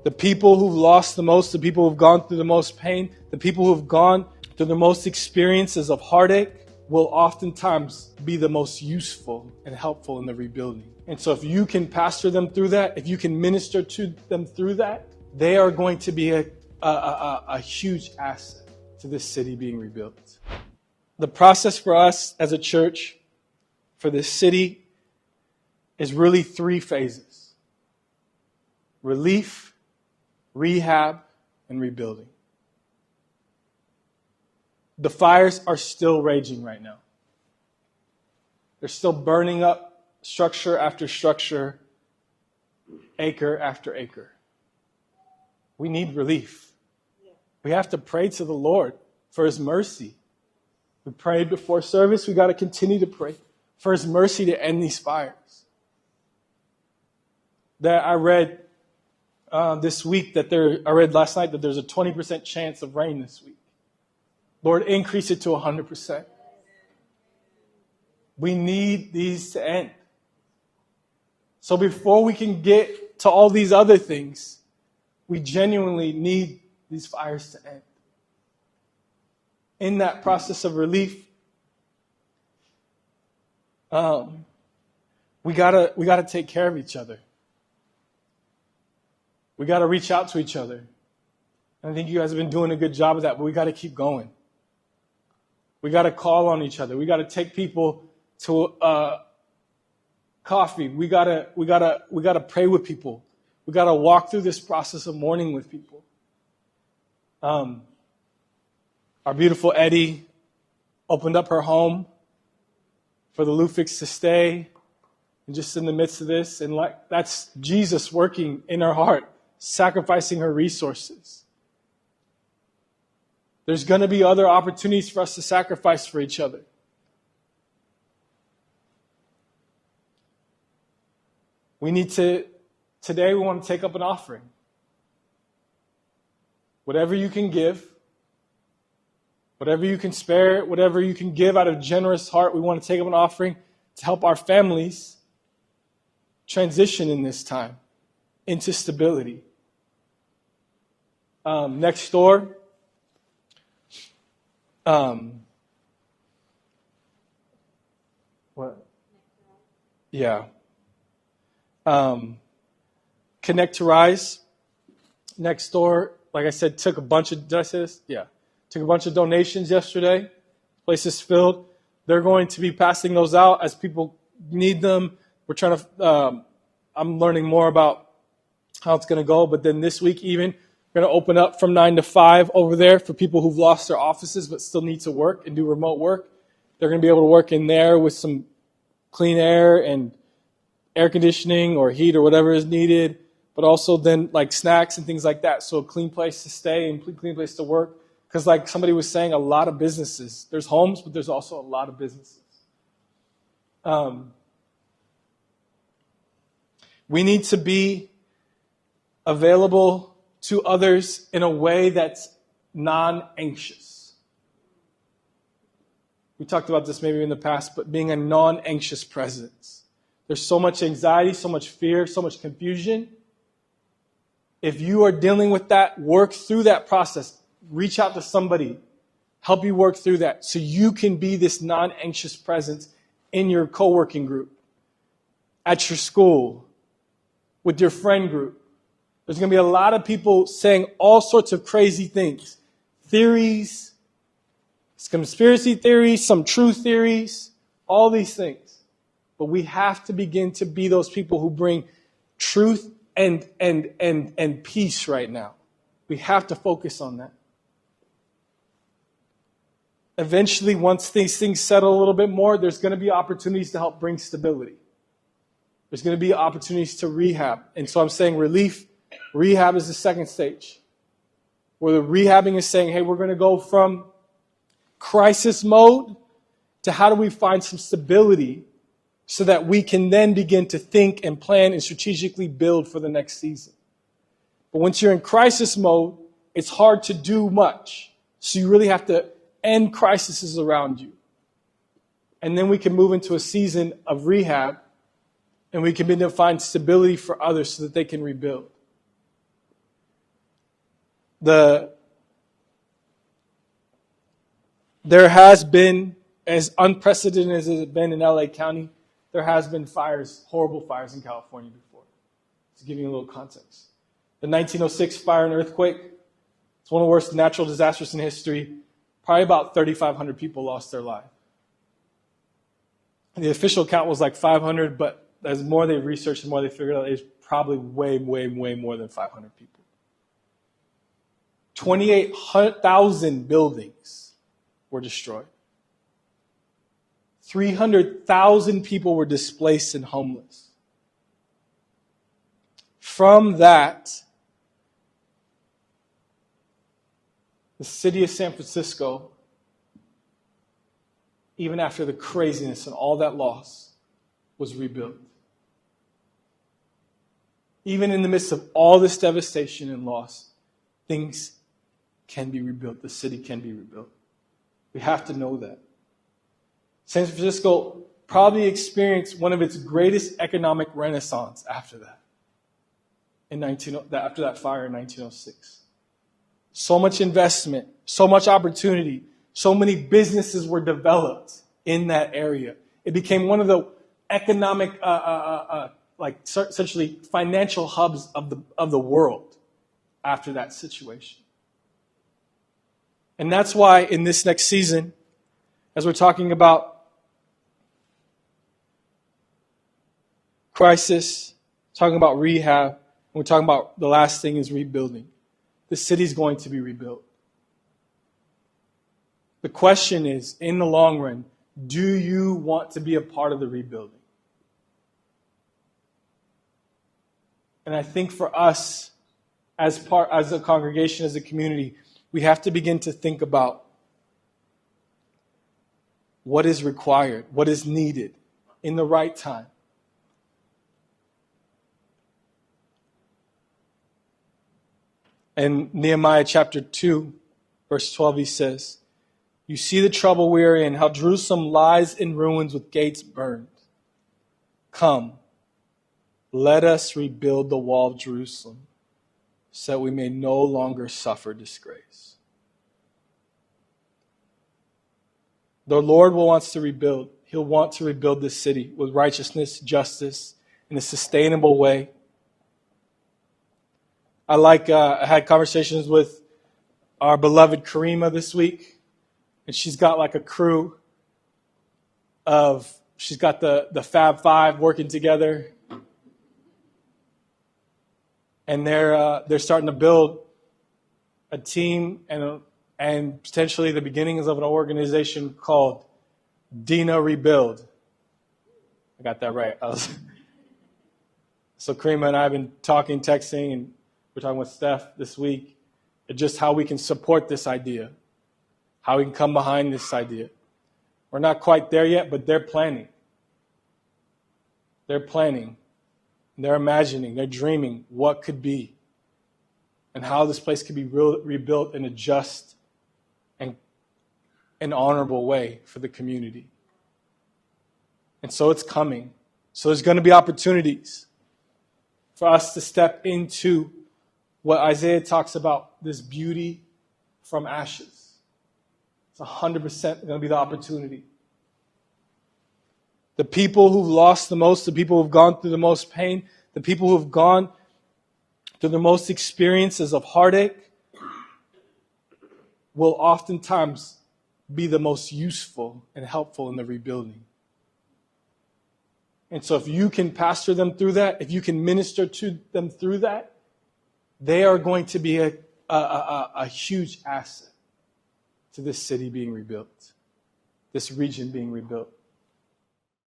The people who've lost the most, the people who've gone through the most pain, the people who've gone through the most experiences of heartache will oftentimes be the most useful and helpful in the rebuilding. And so if you can pastor them through that, if you can minister to them through that, they are going to be a huge asset to this city being rebuilt. The process for us as a church, for this city, is really 3 phases: relief, rehab, and rebuilding. The fires are still raging right now. They're still burning up structure after structure, acre after acre. We need relief. We have to pray to the Lord for His mercy. We prayed before service. We got to continue to pray for His mercy to end these fires. That I read this week I read last night that there's a 20% chance of rain this week. Lord, increase it to 100%. We need these to end. So before we can get to all these other things, we genuinely need these fires to end. In that process of relief, we gotta take care of each other. We gotta reach out to each other. And I think you guys have been doing a good job of that, but we gotta keep going. We got to call on each other. We got to take people to coffee. We got to pray with people. We got to walk through this process of mourning with people. Our beautiful Eddie opened up her home for the Lufiks to stay, and just in the midst of this, and that's Jesus working in her heart, sacrificing her resources. There's going to be other opportunities for us to sacrifice for each other. Today we want to take up an offering. Whatever you can give, whatever you can spare, whatever you can give out of generous heart, we want to take up an offering to help our families transition in this time into stability. Next door, what? Yeah. Connect to Rise next door, like I said, took a bunch of, did I say this? Yeah. Took a bunch of donations yesterday. Place is filled. They're going to be passing those out as people need them. We're trying to, I'm learning more about how it's going to go. But then this week even, we're going to open up from 9 to 5 over there for people who've lost their offices but still need to work and do remote work. They're going to be able to work in there with some clean air and air conditioning or heat or whatever is needed, but also then like snacks and things like that. So a clean place to stay and clean place to work. Because like somebody was saying, a lot of businesses, there's homes, but there's also a lot of businesses. We need to be available to others in a way that's non-anxious. We talked about this maybe in the past, but being a non-anxious presence. There's so much anxiety, so much fear, so much confusion. If you are dealing with that, work through that process. Reach out to somebody, help you work through that so you can be this non-anxious presence in your co-working group, at your school, with your friend group. There's going to be a lot of people saying all sorts of crazy things. Theories, conspiracy theories, some true theories, all these things. But we have to begin to be those people who bring truth and peace right now. We have to focus on that. Eventually, once these things settle a little bit more, there's going to be opportunities to help bring stability. There's going to be opportunities to rehab. And so I'm saying relief. Rehab is the second stage, where the rehabbing is saying, hey, we're going to go from crisis mode to how do we find some stability so that we can then begin to think and plan and strategically build for the next season. But once you're in crisis mode, it's hard to do much. So you really have to end crises around you. And then we can move into a season of rehab, and we can begin to find stability for others so that they can rebuild. There has been, as unprecedented as it has been in LA County, there has been fires, horrible fires in California before. To give you a little context. The 1906 fire and earthquake, it's one of the worst natural disasters in history. Probably about 3,500 people lost their life. The official count was like 500, but as more they researched and more they figured out, it's probably way, way, way more than 500 people. 28,000 buildings were destroyed. 300,000 people were displaced and homeless. From that, the city of San Francisco, even after the craziness and all that loss, was rebuilt. Even in the midst of all this devastation and loss, things can be rebuilt. The city can be rebuilt. We have to know that. San Francisco probably experienced one of its greatest economic renaissance after that. After that fire in 1906. So much investment, so much opportunity, so many businesses were developed in that area. It became one of the economic, essentially financial hubs of the world after that situation. And that's why in this next season, as we're talking about crisis, talking about rehab, and we're talking about the last thing is rebuilding. The city's going to be rebuilt. The question is, in the long run, do you want to be a part of the rebuilding? And I think for us, as a congregation, as a community, we have to begin to think about what is required, what is needed in the right time. In Nehemiah chapter 2, verse 12, he says, "You see the trouble we are in, how Jerusalem lies in ruins with gates burned. Come, let us rebuild the wall of Jerusalem, so that we may no longer suffer disgrace." The Lord wants to rebuild. He'll want to rebuild this city with righteousness, justice, in a sustainable way. I had conversations with our beloved Karima this week, and she's got like a crew she's got the Fab Five working together, and they're starting to build a team and potentially the beginnings of an organization called Dina Rebuild. I got that right. So Karima and I have been talking, texting, and we're talking with Steph this week, just how we can support this idea, how we can come behind this idea. We're not quite there yet, but they're planning. They're planning. They're imagining. They're dreaming what could be and how this place could be rebuilt in a just and an honorable way for the community. And so it's coming. So there's going to be opportunities for us to step into what Isaiah talks about, this beauty from ashes. It's 100% going to be the opportunity. The people who've lost the most, the people who've gone through the most pain, the people who've gone through the most experiences of heartache will oftentimes be the most useful and helpful in the rebuilding. And so if you can pastor them through that, if you can minister to them through that, they are going to be a huge asset to this city being rebuilt, this region being rebuilt.